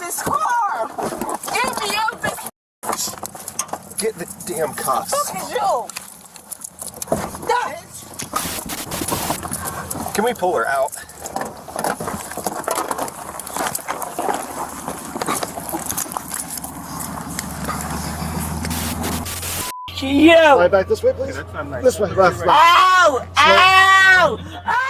this car! Get me out this. Get the damn cuffs. Look at you! Bitch! Can we pull her out? You! Right back this way, please. This way, left. Ow! Ow! Ow!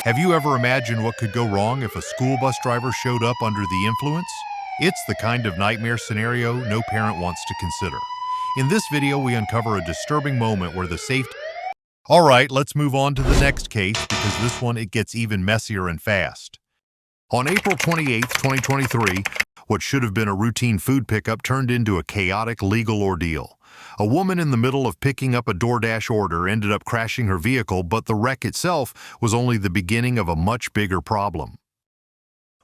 Have you ever imagined what could go wrong if a school bus driver showed up under the influence? It's the kind of nightmare scenario no parent wants to consider. In this video, we uncover a disturbing moment where the safety... All right, let's move on to the next case because this one, it gets even messier and fast. On April 28, 2023, what should have been a routine food pickup turned into a chaotic legal ordeal. A woman in the middle of picking up a DoorDash order ended up crashing her vehicle, but the wreck itself was only the beginning of a much bigger problem.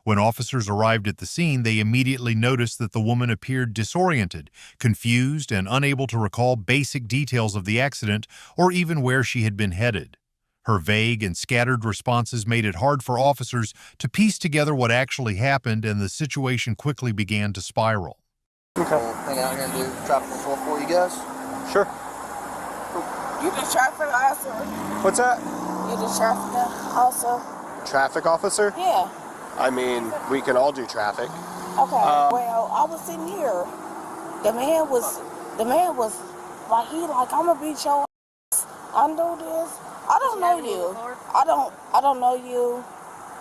When officers arrived at the scene, they immediately noticed that the woman appeared disoriented, confused, and unable to recall basic details of the accident or even where she had been headed. Her vague and scattered responses made it hard for officers to piece together what actually happened, and the situation quickly began to spiral. Okay. We'll hang out here and do traffic control for you guys. Sure. You the traffic officer? What's that? You the traffic officer? Traffic officer? Yeah. I mean, we can all do traffic. Okay. Well, I was sitting here. The man was like, I'm gonna beat your ass. I know this. I don't know you. I don't know you.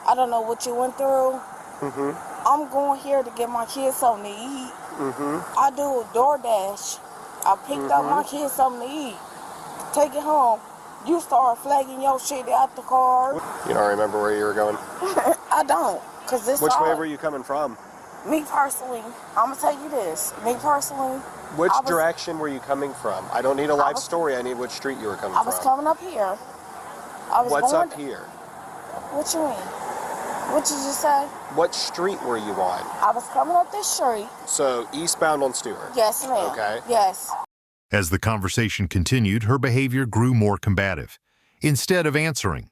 I don't know what you went through. Mm-hmm. I'm going here to get my kids something to eat. Mm-hmm. I do a DoorDash. I picked up my kids something to eat. Take it home. You start flagging your shit out the car. You don't remember where you were going? I don't. Cause this Which way were you coming from? Me personally, I'm gonna tell you this. Me personally. Which direction were you coming from? I don't need a live story. I need which street you were coming from. I was coming up here. What's up here? What you mean? What you just say? What street were you on? I was coming up this street. So eastbound on Stewart? Yes, ma'am. Okay. Yes. As the conversation continued, her behavior grew more combative. Instead of answering,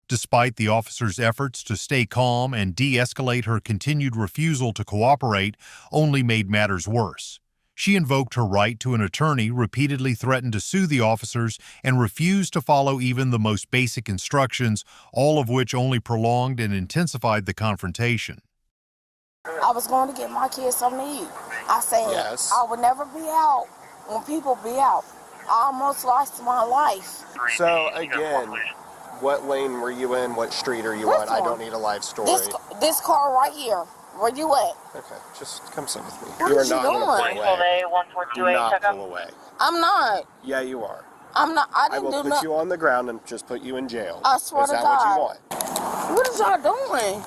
despite the officer's efforts to stay calm and de-escalate, her continued refusal to cooperate only made matters worse. She invoked her right to an attorney, repeatedly threatened to sue the officers, and refused to follow even the most basic instructions, all of which only prolonged and intensified the confrontation. I was going to get my kids something to eat. I said yes. I would never be out when people be out. I almost lost my life. So again, what lane were you in? What street are you on? I don't need a live story. This car right here. Where you at? Okay, just come sit with me. What you are you not going to pull away. Do not pull away. I'm not. Yeah, you are. I'm not. I didn't do will put you on the ground and just put you in jail. I swear to God. Is that what you want? What is y'all doing?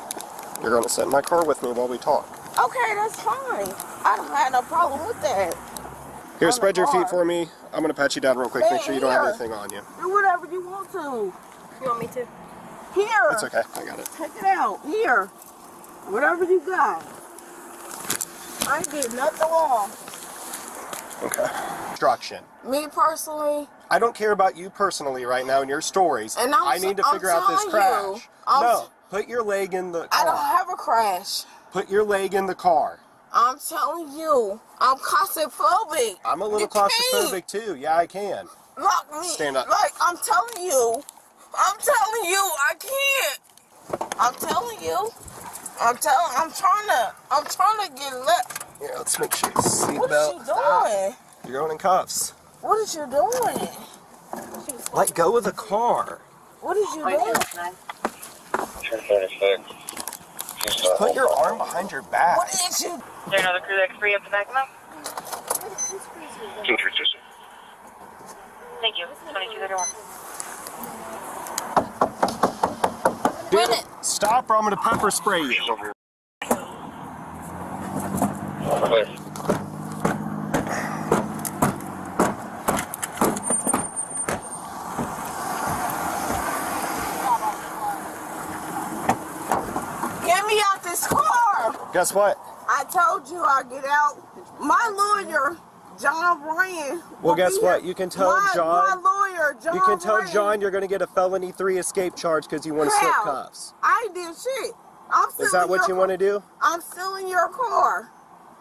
You're going to sit in my car with me while we talk. Okay, that's fine. I don't have no problem with that. Here, spread your feet for me. I'm going to pat you down real quick. Make sure you don't have anything on you. Do whatever you want to. You want me to? Here. It's okay. I got it. Take it out. Here. Whatever you got. I ain't did nothing wrong. Okay. Instruction. Me personally. I don't care about you personally right now and your stories. And I need to figure out this crash. No, put your leg in the car. I don't have a crash. Put your leg in the car. I'm telling you, I'm claustrophobic. I'm a little claustrophobic too. Yeah, I can. Lock me. Stand up. Like, I'm telling you, I can't. I'm telling you. I'm trying to get let. Yeah, let's make sure you seatbelt. What is you doing? You're going in cuffs. What is you doing? Let go of the car. What is you doing? Just put your arm behind your back. What is you? Is there another crew that's free up the back of them? Thank you. 2231. Dude, stop or I'm going to pepper spray you. Get me out this car. Guess what? I told you I'd get out. My lawyer, John Bryan. Well, guess what? You can tell John. My lawyer, John. You can tell Bryan. John you're going to get a felony 3 escape charge because you want to slip cuffs. I ain't did shit. Is that what you want to do? I'm still in your car.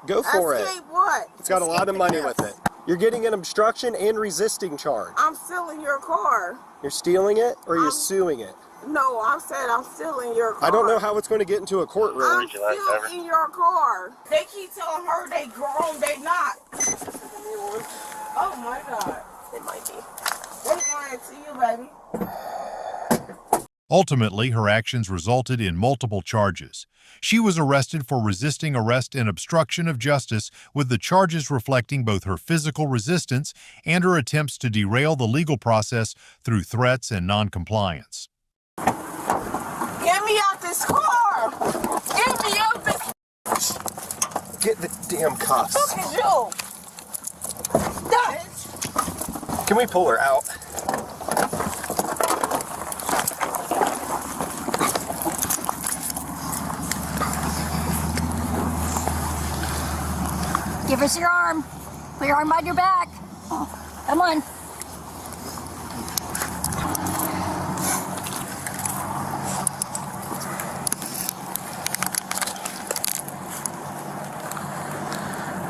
Go for it. Escape what? It's got a lot of money with it. You're getting an obstruction and resisting charge. I'm still in your car. You're stealing it or you're suing it? No, I said I'm still in your car. I don't know how it's going to get into a courtroom. I'm still in your car. They keep telling her they grown, they not. Oh my God. It might be. They're lying to you, baby. Ultimately, her actions resulted in multiple charges. She was arrested for resisting arrest and obstruction of justice, with the charges reflecting both her physical resistance and her attempts to derail the legal process through threats and noncompliance. Get me out this car! Get me out this... Get the damn cuffs. Look at you! Bitch! Can we pull her out? Give us your arm. Put your arm behind your back. Come on.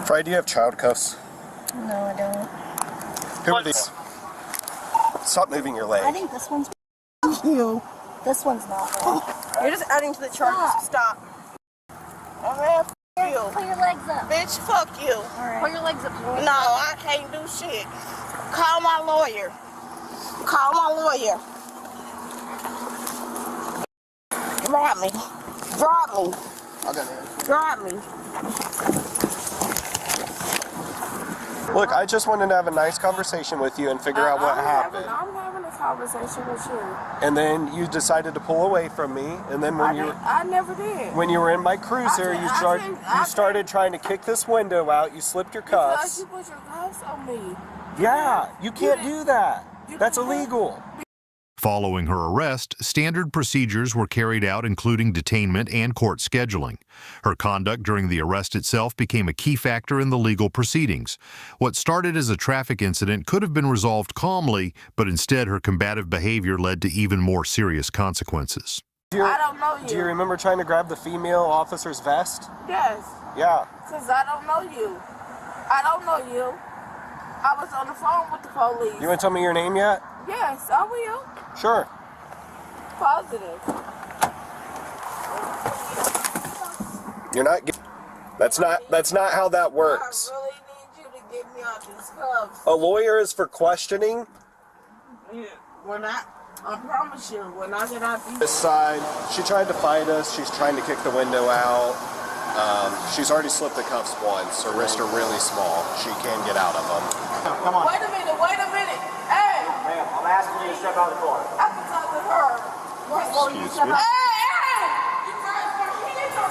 Fry, do you have child cuffs? No, I don't. Who are these? Stop moving your leg. I think this one's You. This one's not. You're just adding to the charges. Stop. Oh, man, f*** you. Put your legs up. Bitch, fuck you. All right. Put your legs up. No, I can't do shit. Call my lawyer. Call my lawyer. Drop me. Drop me. I'll go there. Drop me. Look, I just wanted to have a nice conversation with you and figure out what happened. I'm having a conversation with you. And then you decided to pull away from me, and then when I never did. when you were in my cruiser, you started trying to kick this window out. You slipped your Because cuffs. you put your cuffs on me. Yeah, you can't do that. That's illegal. Following her arrest, standard procedures were carried out, including detainment and court scheduling. Her conduct during the arrest itself became a key factor in the legal proceedings. What started as a traffic incident could have been resolved calmly, but instead her combative behavior led to even more serious consequences. I don't know you. Do you remember trying to grab the female officer's vest? Yes. Yeah. Because I don't know you. I don't know you. I was on the phone with the police. You want to tell me your name yet? Yes, I will. Sure. Positive. You're not. That's not how that works. I really need you to get me out these cuffs. A lawyer is for questioning. Yeah, when I promise you, when I get out these... This side, she tried to fight us. She's trying to kick the window out. She's already slipped the cuffs once. Her wrists are really small. She can get out of them. Come on. Wait a minute. Hey! Ma'am, I'm asking you to step out of the car. I can talk to her. Excuse me. Hey! You guys are kids or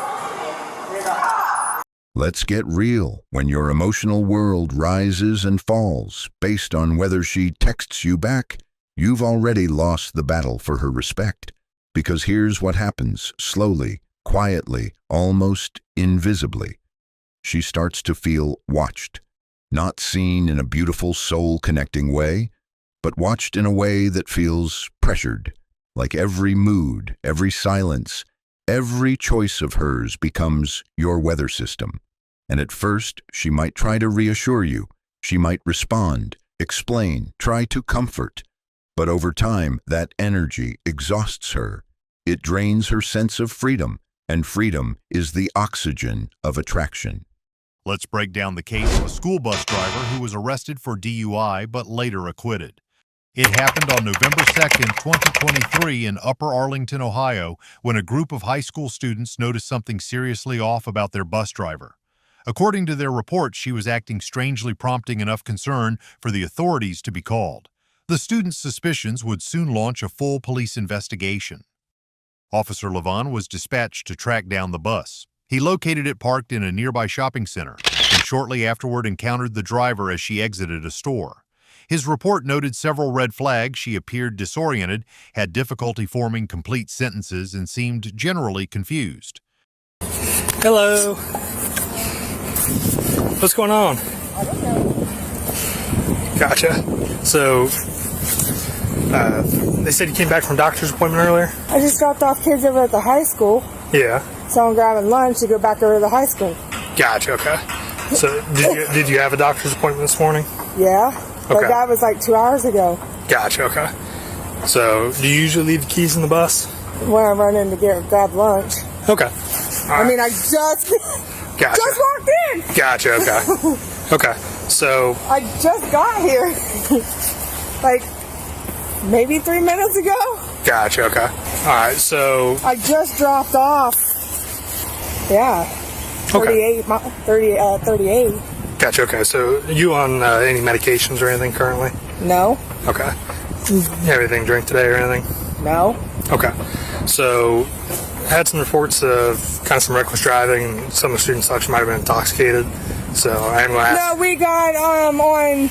bleeding? Let's get real when your emotional world rises and falls based on whether she texts you back. You've already lost the battle for her respect. Because here's what happens slowly, quietly, almost invisibly. She starts to feel watched, not seen in a beautiful soul-connecting way, but watched in a way that feels pressured, like every mood, every silence, every choice of hers becomes your weather system. And at first, she might try to reassure you. She might respond, explain, try to comfort. But over time, that energy exhausts her. It drains her sense of freedom, and freedom is the oxygen of attraction. Let's break down the case of a school bus driver who was arrested for DUI but later acquitted. It happened on November 2nd, 2023 in Upper Arlington, Ohio, when a group of high school students noticed something seriously off about their bus driver. According to their report, she was acting strangely, prompting enough concern for the authorities to be called. The students' suspicions would soon launch a full police investigation. Officer Levon was dispatched to track down the bus. He located it parked in a nearby shopping center and shortly afterward encountered the driver as she exited a store. His report noted several red flags. She appeared disoriented, had difficulty forming complete sentences, and seemed generally confused. Hello. What's going on? I don't know. Gotcha. So, they said you came back from doctor's appointment earlier? I just dropped off kids over at the high school. Yeah. So I'm grabbing lunch to go back over to the high school. Gotcha. Okay. So did you have a doctor's appointment this morning? Yeah. But Okay. that was like 2 hours ago Gotcha. Okay. So do you usually leave the keys in the bus? when I run in to grab lunch. Okay. I mean, I just Gotcha. just walked in. Gotcha. Okay. Okay. So I just got here. Like maybe 3 minutes ago. gotcha. Okay. All right. So I just dropped off. Yeah. 38. gotcha. Okay. So you on any medications or anything currently? No. Okay. You have anything to drink today or anything? No. Okay. So I had some reports of kind of some reckless driving, and some of the students thought you might have been intoxicated. So I am going to ask. No, we got on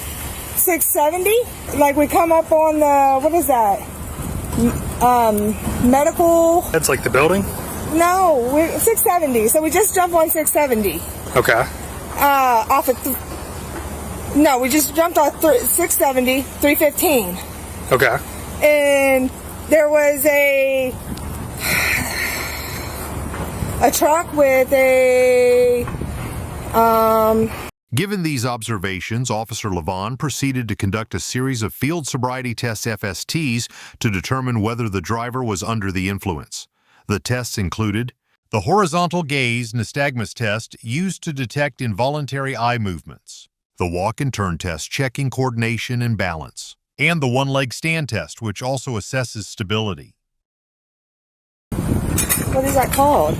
670. Like we come up on the, what is that? Medical. That's like the building? No, 670. So we just jumped on 670. Okay. Off of. No, we just jumped off 670, 315. Okay. And there was a truck with a Given these observations, Officer Levon proceeded to conduct a series of field sobriety test FSTs to determine whether the driver was under the influence. The tests included the horizontal gaze nystagmus test used to detect involuntary eye movements, the walk and turn test checking coordination and balance, and the one-leg stand test, which also assesses stability. what is that called?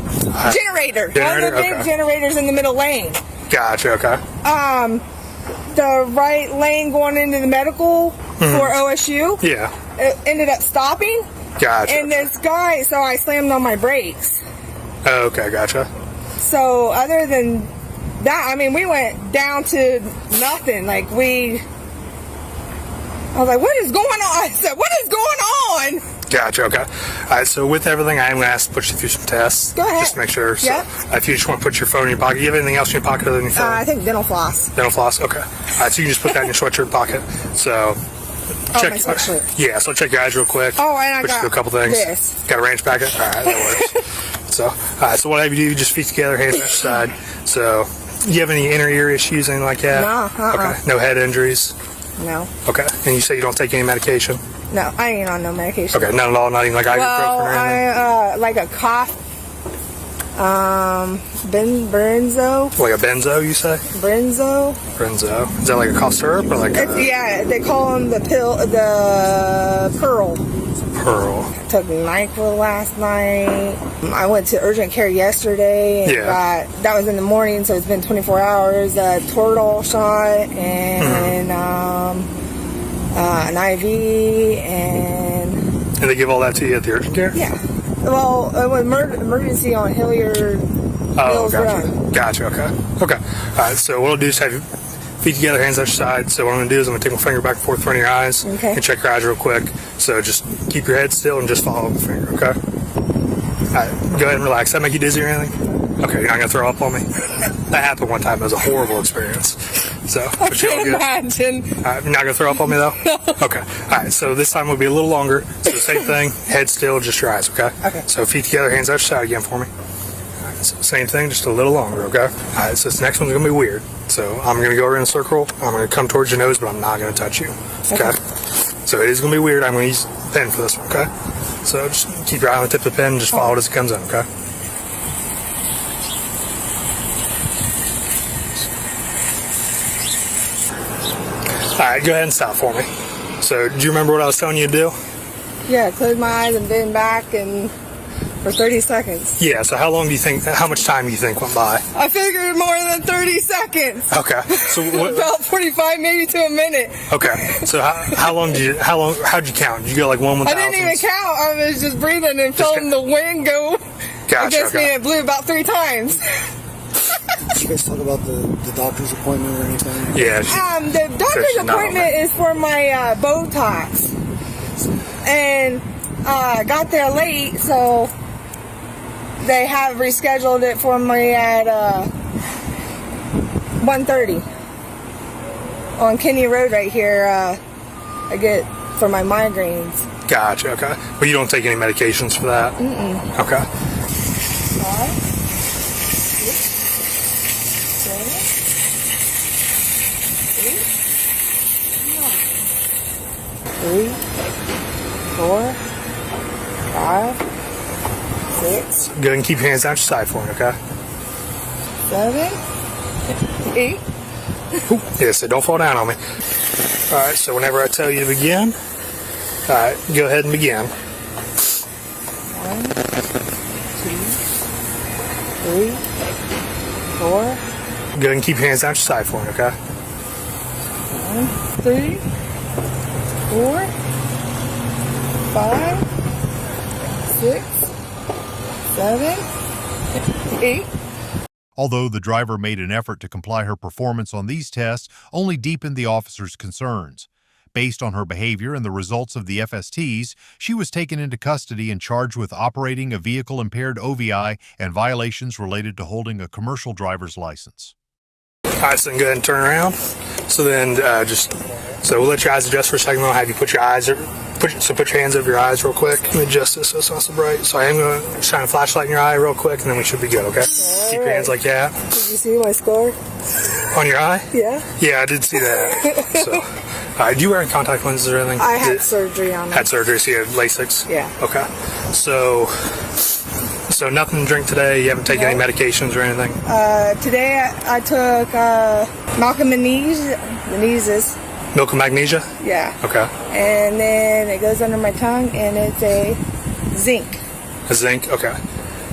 Generator. One of the big Okay. generators in the middle lane. Gotcha. Okay. The right lane going into the medical for OSU. Yeah. It ended up stopping. Gotcha. And this guy, so I slammed on my brakes. Okay. Gotcha. So other than that, I mean, we went down to nothing. I was like, what is going on? I said, what is going on? Gotcha. Okay. All right. So with everything, I am going to ask to put you through some tests. Go ahead. Just to make sure. So Yeah. if you just want to put your phone in your pocket, do you have anything else in your pocket other than your phone? I think dental floss. Dental floss. Okay. All right. So you can just put that in your sweatshirt pocket. So. Oh, my sweatshirt. Yeah. So check your eyes real quick. Oh, and I put you got through a couple things. this. Got a range packet. All right. That works. So. All right. So what I have you do? Just feet together, hands at your side. So. Do you have any inner ear issues, anything like that? No. Okay. No head injuries. No. Okay. And you say you don't take any medication? No, I ain't on no medication. Okay. None at all. Not even like ibuprofen Well, or anything. I like a cough. Benzo. Like a benzo, you say? Benzo. Benzo. Is that like a cough syrup or like a Yeah, they call them the Pearl. pearl? Took NyQuil last night. I went to urgent care yesterday and got, that was in the morning, so it's been 24 hours. A Toradol shot and an IV And they give all that to you at the urgent care? yeah. Well, it was emergency on Hilliard Mills Run. Gotcha. Okay. Okay. All right. So what I'll do is have your feet together, hands at your side. So what I'm going to do is I'm going to take my finger back and forth in front of your eyes and check your eyes real quick. So just keep your head still and just follow the finger. Okay. All right. Go ahead and relax. Does that make you dizzy or anything? Okay. You're not going to throw up on me? That happened one time. It was a horrible experience. So I can't imagine. All right, you're not going to throw up on me, though? Okay. All right, so this time will be a little longer. So same thing, head still, just your eyes, okay? Okay. So feet together, hands out your side again for me. All right, so same thing, just a little longer, okay? All right, so this next one's going to be weird. So I'm going to go around in a circle. I'm going to come towards your nose, but I'm not going to touch you, okay? So it is going to be weird. I'm going to use the pen for this one, okay? So just keep your eye on the tip of the pen and just follow it as it comes in, okay? All right, go ahead and stop for me. So, do you remember what I was telling you to do? Yeah, close my eyes and bend back and for 30 seconds. Yeah, so how much time do you think went by? I figured more than 30 seconds. Okay. So what? About 45, maybe to a minute. Okay. So how'd you count? Did you go like 1 I didn't even count. I was just breathing and feeling the wind go against me, and it blew about 3 times. Did you guys talk about the doctor's appointment or anything? Yeah. The doctor's appointment is for my Botox. And got there late, so they have rescheduled it for me at 1:30 on Kenny Road right here. I get for my migraines. Gotcha. Okay. But you don't take any medications for that? Mm-mm. Okay. Three, 4, 5, 6. Go ahead and keep your hands out your side for me, okay? 7, 8. Yeah, so don't fall down on me. All right, so whenever I tell you to begin, all right, go ahead and begin. 1, 2, 3, 4. Go ahead and keep your hands out your side for me, okay? 1, 3, 4, 5, 6, 7, 8. Although the driver made an effort to comply, her performance on these tests only deepened the officer's concerns. Based on her behavior and the results of the FSTs, she was taken into custody and charged with operating a vehicle-impaired OVI and violations related to holding a commercial driver's license. All right, so then go ahead and turn around. So then so we'll let your eyes adjust for a second. I'll have you put your eyes, put your hands over your eyes real quick. Let me adjust this so it's not so bright. So I am going to shine a flashlight in your eye real quick, and then we should be good, okay? All Keep your hands like that. Did you see my scar? On your eye? Yeah. Yeah, I did see that. So, do you wear contact lenses or anything? I had surgery on it. Had surgery, so you had LASIX? Yeah. Okay. So nothing to drink today? You haven't taken any medications or anything? Today I took milk and magnesia. Milk and magnesia? Yeah. Okay. And then it goes under my tongue, and it's a zinc. A zinc? Okay.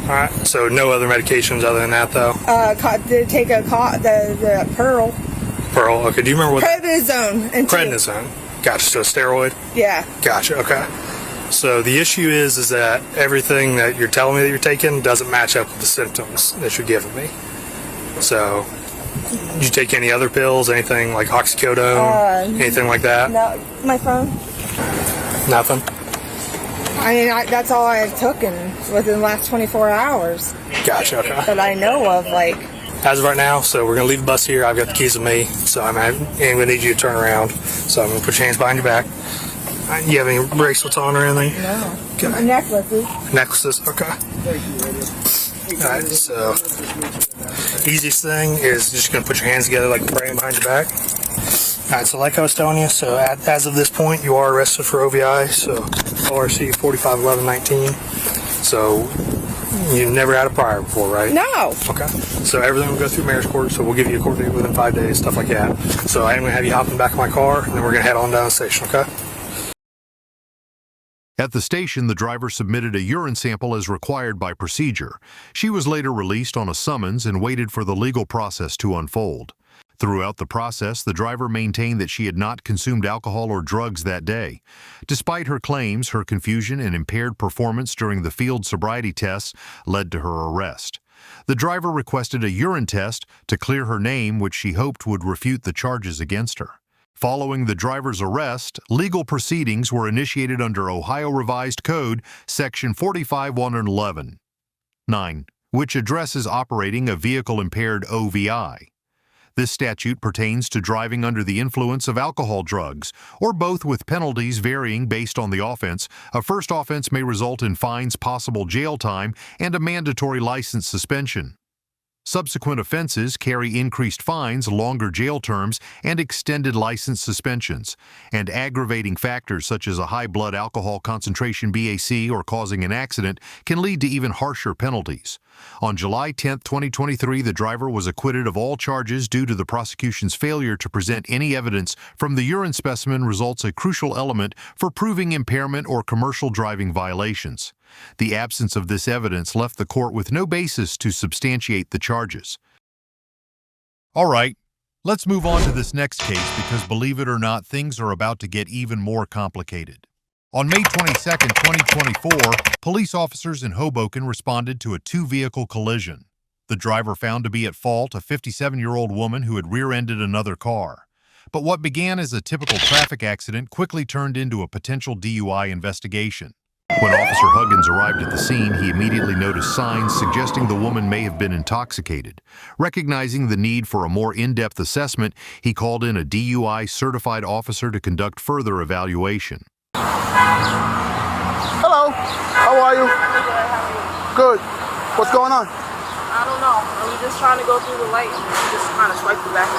All right. So no other medications other than that, though? Did take the Pearl. Pearl. Okay. Do you remember what? Prednisone. Prednisone. Gotcha. So a steroid? Yeah. Gotcha. Okay. So the issue is that everything that you're telling me that you're taking doesn't match up with the symptoms that you're giving me. So, did you take any other pills, anything like oxycodone, anything like that? No, my phone. Nothing? I mean, that's all I had taken within the last 24 hours. Gotcha, okay. That I know of, like. As of right now, so we're going to leave the bus here. I've got the keys with me, so I'm going to need you to turn around. So I'm going to put your hands behind your back. You have any bracelets on or anything? No. Okay. Necklaces. Necklaces, okay. Alright, so easiest thing is just going to put your hands together like praying behind your back. Alright, so like I was telling you, so as of this point, you are arrested for OVI, so ORC 451119. So you never had a prior before, right? No. Okay. So everything will go through mayor's court, so we'll give you a court date within 5 days, stuff like that. So I am going to have you hop in the back of my car, and then we're going to head on down the station, okay? At the station, the driver submitted a urine sample as required by procedure. She was later released on a summons and waited for the legal process to unfold. Throughout the process, the driver maintained that she had not consumed alcohol or drugs that day. Despite her claims, her confusion and impaired performance during the field sobriety tests led to her arrest. The driver requested a urine test to clear her name, which she hoped would refute the charges against her. Following the driver's arrest, legal proceedings were initiated under Ohio Revised Code, Section 45111, which addresses operating a vehicle-impaired OVI. This statute pertains to driving under the influence of alcohol, drugs, or both, with penalties varying based on the offense. A first offense may result in fines, possible jail time, and a mandatory license suspension. Subsequent offenses carry increased fines, longer jail terms, and extended license suspensions. And aggravating factors such as a high blood alcohol concentration BAC or causing an accident can lead to even harsher penalties. On July 10, 2023, the driver was acquitted of all charges due to the prosecution's failure to present any evidence from the urine specimen, results a crucial element for proving impairment or commercial driving violations. The absence of this evidence left the court with no basis to substantiate the charges. All right, let's move on to this next case because, believe it or not, things are about to get even more complicated. On May 22, 2024, police officers in Hoboken responded to a two-vehicle collision. The driver found to be at fault a 57-year-old woman who had rear-ended another car. But what began as a typical traffic accident quickly turned into a potential DUI investigation. When Officer Huggins arrived at the scene, he immediately noticed signs suggesting the woman may have been intoxicated. Recognizing the need for a more in-depth assessment, he called in a DUI-certified officer to conduct further evaluation. Hello, how are you? Good. What's going on? I don't know. I'm just trying to go through the light and just kind of swipe the back.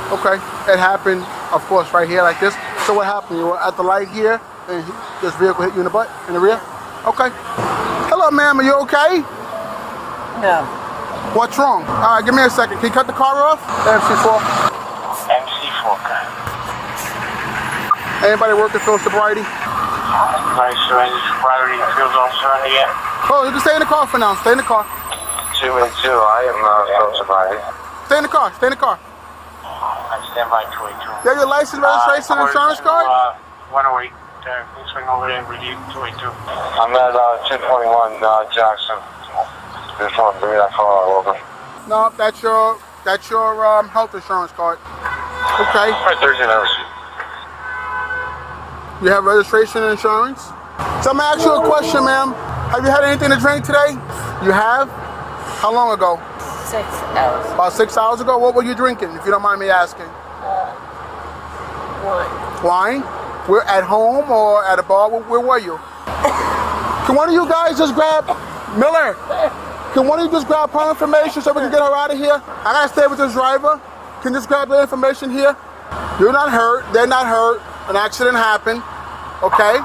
Okay, it happened, of course, right here like this. So what happened? You were at the light here, and this vehicle hit you in the butt, in the rear? Okay. Hello, ma'am, are you okay? No. What's wrong? All right, give me a second. Can you cut the car off? MC4. MC4. Anybody working field sobriety? Right, surrender sobriety field on surrender yet? Oh, you can stay in the car for now. Stay in the car. 2 and 2, I am field sobriety. Stay in the car. Stay in the car. I stand by 282. You have your license, registration, and insurance card? 108. Please swing over there and review 282. I'm at 1021 Jackson. Just want to bring that car over. No, that's your health insurance card. Okay. Right, Thursday night receipt. You have registration and insurance? So I'm gonna ask you a question, ma'am. Have you had anything to drink today? You have? How long ago? 6 hours. About 6 hours ago? What were you drinking, if you don't mind me asking? Wine. Wine? We're at home or at a bar? Where were you? Can one of you guys just grab Miller? Can one of you just grab her information so we can get her out of here? I gotta stay with this driver. Can you just grab the information here? You're not hurt. They're not hurt. An accident happened. Okay?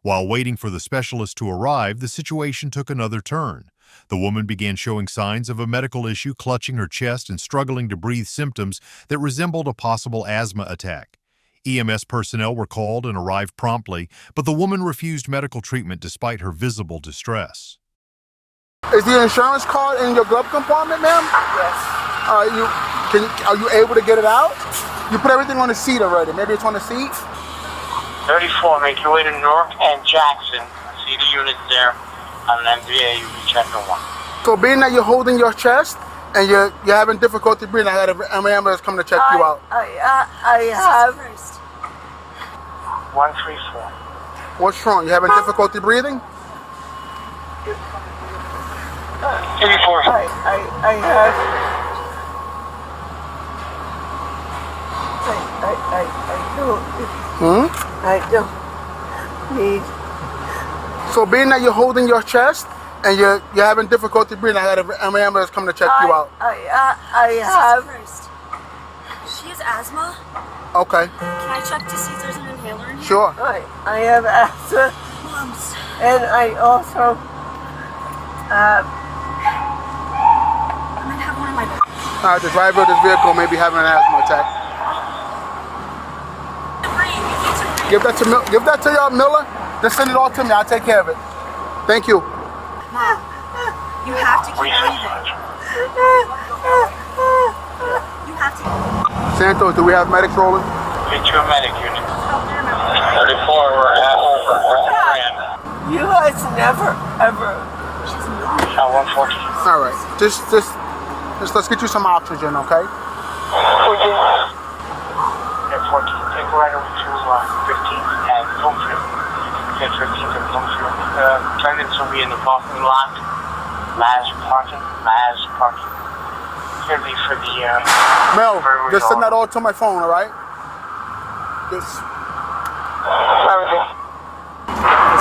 While waiting for the specialist to arrive, the situation took another turn. The woman began showing signs of a medical issue, clutching her chest and struggling to breathe, symptoms that resembled a possible asthma attack. EMS personnel were called and arrived promptly, but the woman refused medical treatment despite her visible distress. Is the insurance card in your glove compartment, ma'am? Yes. Are you able to get it out? You put everything on the seat already. Maybe it's on the seat? 34, make your way to Newark and Jackson. See the units there. On an MVA, you can check in one. So being that you're holding your chest and you're having difficulty breathing, I had an ambulance come to check you out. I have. 134. What's wrong? You having difficulty breathing? 84. I have. I don't need. So being that you're holding your chest and you're having difficulty breathing, I had an ambulance come to check you out. I have. She has asthma. Okay. Can I check to see if there's an inhaler in here? Sure. I have asthma. Mums. And I also I might have one in my bag. The driver of this vehicle may be having an asthma attack. Give that to Miller. Just send it all to me. I'll take care of it. Thank you. Mom, you have to keep breathing. You have to. Santos, do we have medics rolling? Get you a medic unit. 34, we're at over. You guys never, ever. 140. All right. Just let's get you some oxygen, okay? At 14, take right over to 15 and Bloomfield. Get 15 to Bloomfield. Attendants will be in the parking lot. Last parking. It's going to be for the... Mel, just send that all to my phone, all right? Just...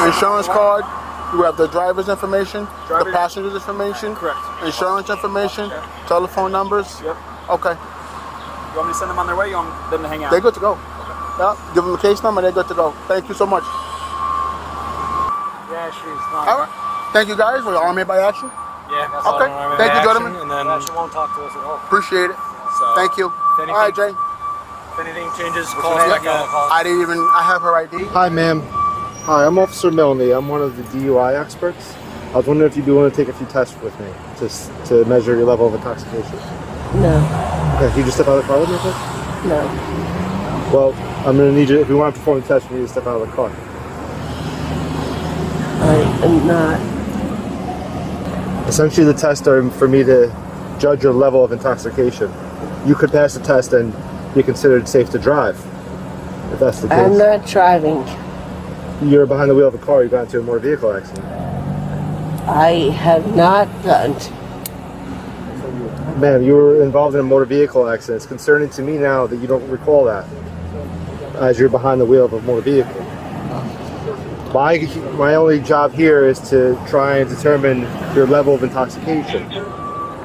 Insurance card. You have the driver's information, the passenger's information, correct. Insurance information, telephone numbers. Yep. Okay. You want me to send them on their way? You want them to hang out? They're good to go. Yeah, give them the case number, they're good to go. Thank you so much. Yeah, she's fine. All right. Than't you guys. We're armed by action. Yeah. That's okay. Thank you, gentlemen. And then she won't talk to us at all. Appreciate it. So, thank you. Anything, all right, Jay. If anything changes, call us back out. I have her ID. Hi, ma'am. Hi, I'm Officer Milne. I'm one of the DUI experts. I was wondering if you'd be willing to take a few tests with me to measure your level of intoxication. No. Okay, can you just step out of the car with me, please? No. Well, I'm going to need you, if we want to perform the test, you need to step out of the car. I am not. Essentially, the tests are for me to judge your level of intoxication. You could pass the test and be considered safe to drive, if that's the case. I'm not driving. You're behind the wheel of a car, you got into a motor vehicle accident. I have not done. Ma'am, you were involved in a motor vehicle accident. It's concerning to me now that you don't recall that, as you're behind the wheel of a motor vehicle. My only job here is to try and determine your level of intoxication.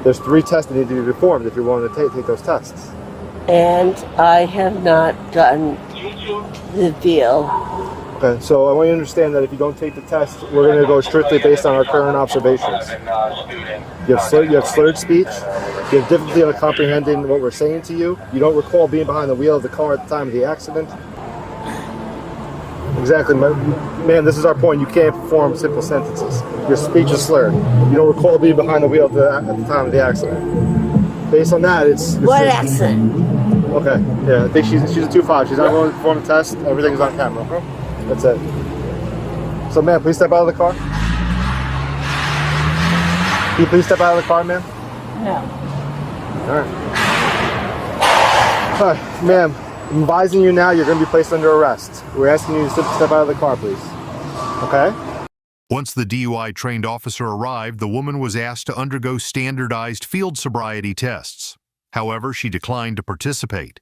There's 3 tests that need to be performed if you're willing to take those tests. And I have not done the deal. Okay, so I want you to understand that if you don't take the test, we're going to go strictly based on our current observations. You have slurred speech. You have difficulty in comprehending what we're saying to you. You don't recall being behind the wheel of the car at the time of the accident. Exactly, man, this is our point. You can't perform simple sentences. Your speech is slurred. You don't recall being behind the wheel at the time of the accident. Based on that, it's what accident? Okay, yeah, I think she's a 2-5. She's not willing to perform the test. Everything's on camera. Okay? That's it. So, ma'am, please step out of the car. Can you please step out of the car, ma'am? No. All right, ma'am. I'm advising you now, you're going to be placed under arrest. We're asking you to step out of the car, please. Okay? Once the DUI-trained officer arrived, the woman was asked to undergo standardized field sobriety tests. However, she declined to participate.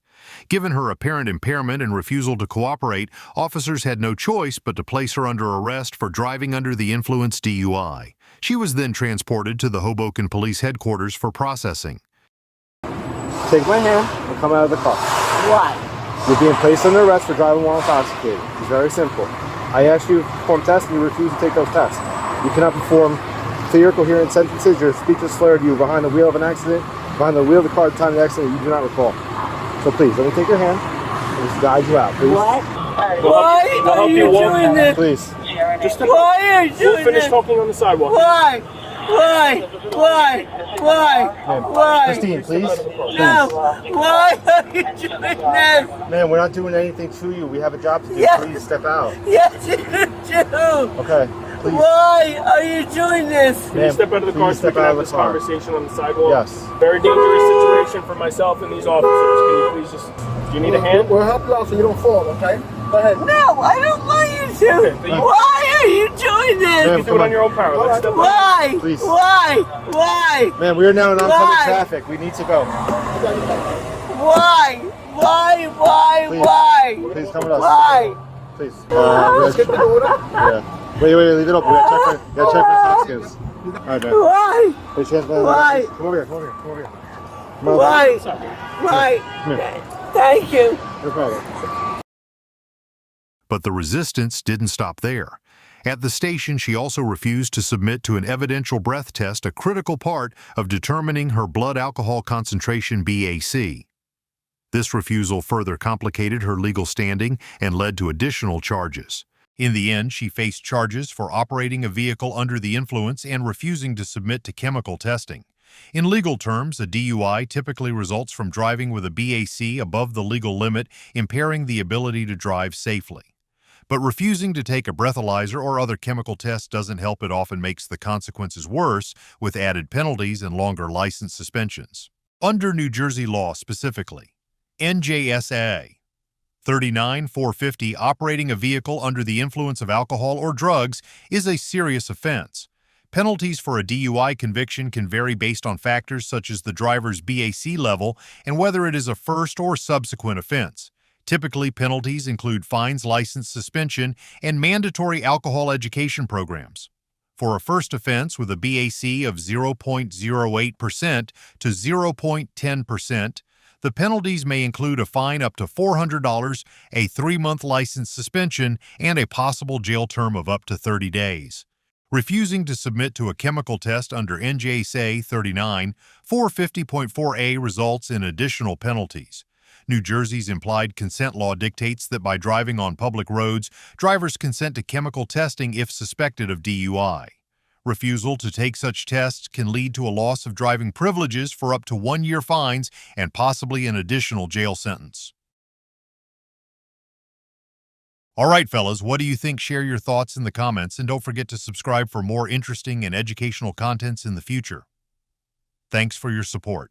Given her apparent impairment and refusal to cooperate, officers had no choice but to place her under arrest for driving under the influence DUI. She was then transported to the Hoboken Police Headquarters for processing. Take my hand and come out of the car. Why? You're being placed under arrest for driving while intoxicated. It's very simple. I asked you to perform tests and you refuse to take those tests. You cannot perform clear, coherent sentences. Your speech is slurred. You were behind the wheel of an accident. Behind the wheel of the car at the time of the accident, you do not recall. So please, let me take your hand and just guide you out, please. What? Why are you doing this? Please. Just step Why are you doing this? We'll finish talking on the sidewalk. Why? Why? Christine, please. No. Why are you doing this? Man, we're not doing anything to you. We have a job to do. Yes. Please step out. Yes, you do. Okay. Please. Why are you doing this? Can you step out of the car so we can have this conversation on the sidewalk? Yes. Very dangerous situation for myself and these officers. Can you please just... Do you need a hand? We'll help you out so you don't fall, okay? Go ahead. No, I don't want you to. Okay, Why are you doing this? You can do it on your own power. Let's step Why? out. Please. Why? Man, we are now in oncoming traffic. We need to go. Why? Please. Please come with us. Why? Please. Let's get the order. Yeah. Wait, leave it open. We gotta check for intoxicants. All right, man. Why? Why? Come over here. Why? Thank you. No problem. But the resistance didn't stop there. At the station, she also refused to submit to an evidential breath test, a critical part of determining her blood alcohol concentration BAC. This refusal further complicated her legal standing and led to additional charges. In the end, she faced charges for operating a vehicle under the influence and refusing to submit to chemical testing. In legal terms, a DUI typically results from driving with a BAC above the legal limit, impairing the ability to drive safely. But refusing to take a breathalyzer or other chemical test doesn't help. It often makes the consequences worse, with added penalties and longer license suspensions. Under New Jersey law specifically, NJSA 39-450, operating a vehicle under the influence of alcohol or drugs is a serious offense. Penalties for a DUI conviction can vary based on factors such as the driver's BAC level and whether it is a first or subsequent offense. Typically, penalties include fines, license suspension, and mandatory alcohol education programs. For a first offense with a BAC of 0.08% to 0.10%, the penalties may include a fine up to $400, a 3-month license suspension, and a possible jail term of up to 30 days. Refusing to submit to a chemical test under NJSA 39-450.4a results in additional penalties. New Jersey's implied consent law dictates that by driving on public roads, drivers consent to chemical testing if suspected of DUI. Refusal to take such tests can lead to a loss of driving privileges for up to 1-year fines and possibly an additional jail sentence. All right, fellas, what do you think? Share your thoughts in the comments, and don't forget to subscribe for more interesting and educational contents in the future. Thanks for your support.